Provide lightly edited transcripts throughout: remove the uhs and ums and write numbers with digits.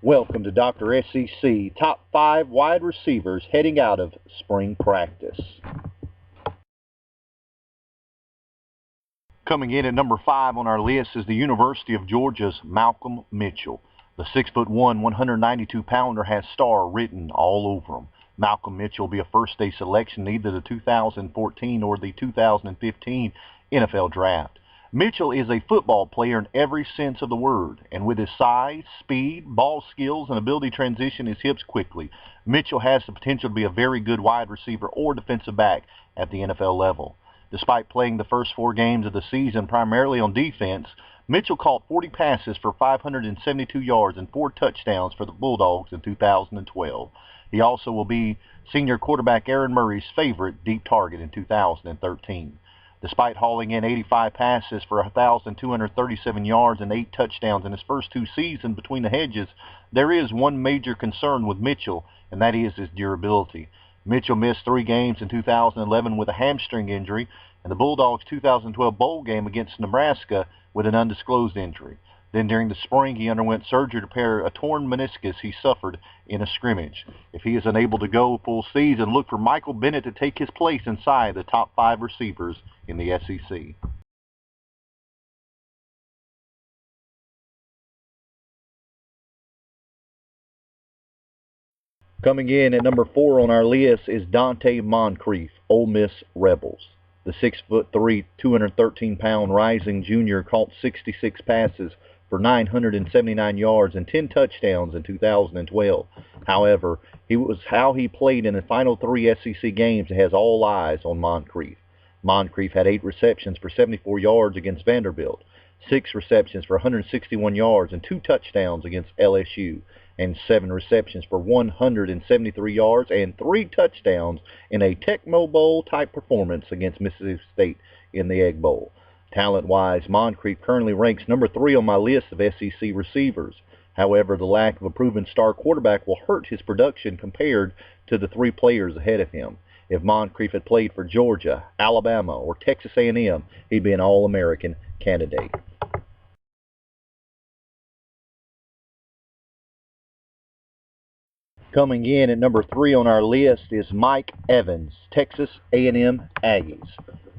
Welcome to Dr. SEC, top 5 wide receivers heading out of spring practice. Coming in at number 5 on our list is the University of Georgia's Malcolm Mitchell. The 6'1", 192-pounder has star written all over him. Malcolm Mitchell will be a first-day selection in either the 2014 or the 2015 NFL Draft. Mitchell is a football player in every sense of the word, and with his size, speed, ball skills, and ability to transition his hips quickly, Mitchell has the potential to be a very good wide receiver or defensive back at the NFL level. Despite playing the first 4 games of the season primarily on defense, Mitchell caught 40 passes for 572 yards and 4 touchdowns for the Bulldogs in 2012. He also will be senior quarterback Aaron Murray's favorite deep target in 2013. Despite hauling in 85 passes for 1,237 yards and 8 touchdowns in his first 2 seasons between the hedges, there is one major concern with Mitchell, and that is his durability. Mitchell missed 3 games in 2011 with a hamstring injury, and the Bulldogs' 2012 bowl game against Nebraska with an undisclosed injury. Then during the spring, he underwent surgery to repair a torn meniscus he suffered in a scrimmage. If he is unable to go full season, look for Michael Bennett to take his place inside the top 5 receivers in the SEC. Coming in at number 4 on our list is Dante Moncrief, Ole Miss Rebels. The 6'3", 213-pound rising junior caught 66 passes for 979 yards and 10 touchdowns in 2012. However, it was how he played in the final 3 SEC games that has all eyes on Moncrief. Moncrief had 8 receptions for 74 yards against Vanderbilt, 6 receptions for 161 yards and 2 touchdowns against LSU, and 7 receptions for 173 yards and 3 touchdowns in a Tecmo Bowl-type performance against Mississippi State in the Egg Bowl. Talent-wise, Moncrief currently ranks number 3 on my list of SEC receivers. However, the lack of a proven star quarterback will hurt his production compared to the 3 players ahead of him. If Moncrief had played for Georgia, Alabama, or Texas A&M, he'd be an All-American candidate. Coming in at number 3 on our list is Mike Evans, Texas A&M Aggies.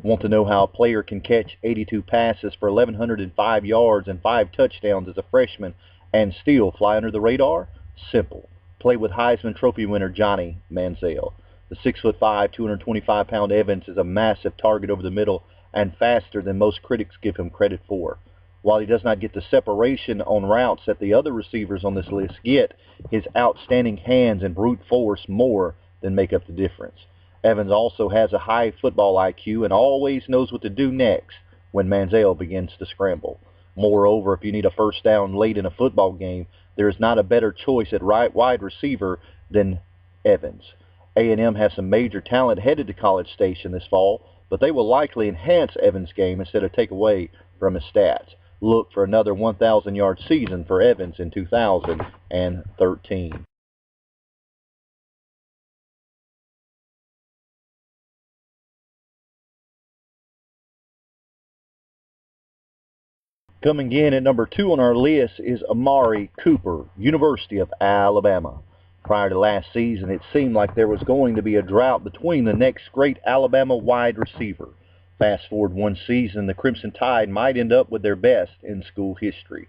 Want to know how a player can catch 82 passes for 1,105 yards and 5 touchdowns as a freshman and still fly under the radar? Simple. Play with Heisman Trophy winner Johnny Manziel. The 6'5", 225-pound Evans is a massive target over the middle and faster than most critics give him credit for. While he does not get the separation on routes that the other receivers on this list get, his outstanding hands and brute force more than make up the difference. Evans also has a high football IQ and always knows what to do next when Manziel begins to scramble. Moreover, if you need a first down late in a football game, there is not a better choice at wide receiver than Evans. A&M has some major talent headed to College Station this fall, but they will likely enhance Evans' game instead of take away from his stats. Look for another 1,000-yard season for Evans in 2013. Coming in at number 2 on our list is Amari Cooper, University of Alabama. Prior to last season, it seemed like there was going to be a drought between the next great Alabama wide receiver. Fast forward 1 season, the Crimson Tide might end up with their best in school history.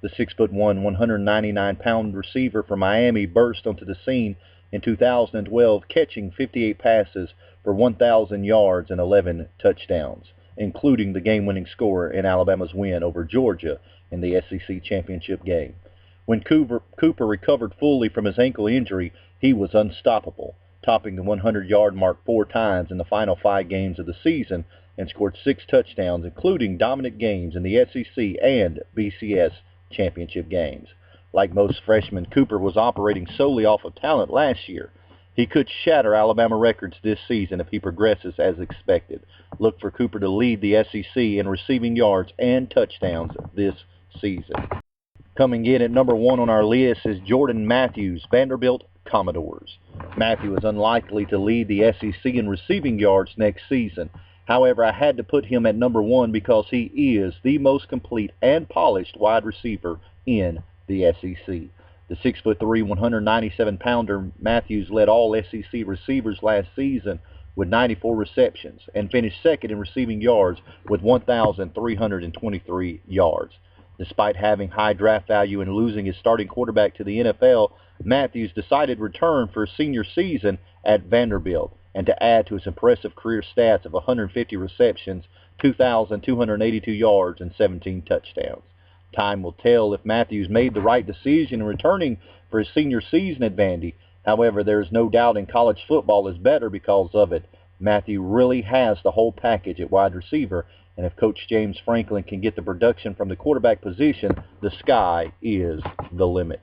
The 6'1", 199-pound receiver from Miami burst onto the scene in 2012, catching 58 passes for 1,000 yards and 11 touchdowns, including the game-winning score in Alabama's win over Georgia in the SEC championship game. When Cooper recovered fully from his ankle injury, he was unstoppable, topping the 100-yard mark 4 times in the final 5 games of the season and scored 6 touchdowns, including dominant games in the SEC and BCS championship games. Like most freshmen, Cooper was operating solely off of talent last year. He could shatter Alabama records this season if he progresses as expected. Look for Cooper to lead the SEC in receiving yards and touchdowns this season. Coming in at number 1 on our list is Jordan Matthews, Vanderbilt Commodores. Matthew is unlikely to lead the SEC in receiving yards next season. However, I had to put him at number 1 because he is the most complete and polished wide receiver in the SEC. The 6'3", 197-pounder Matthews led all SEC receivers last season with 94 receptions and finished second in receiving yards with 1,323 yards. Despite having high draft value and losing his starting quarterback to the NFL, Matthews decided to return for his senior season at Vanderbilt and to add to his impressive career stats of 150 receptions, 2,282 yards, and 17 touchdowns. Time will tell if Matthews made the right decision in returning for his senior season at Vandy. However, there is no doubt in college football is better because of it. Matthew really has the whole package at wide receiver, and if Coach James Franklin can get the production from the quarterback position, the sky is the limit.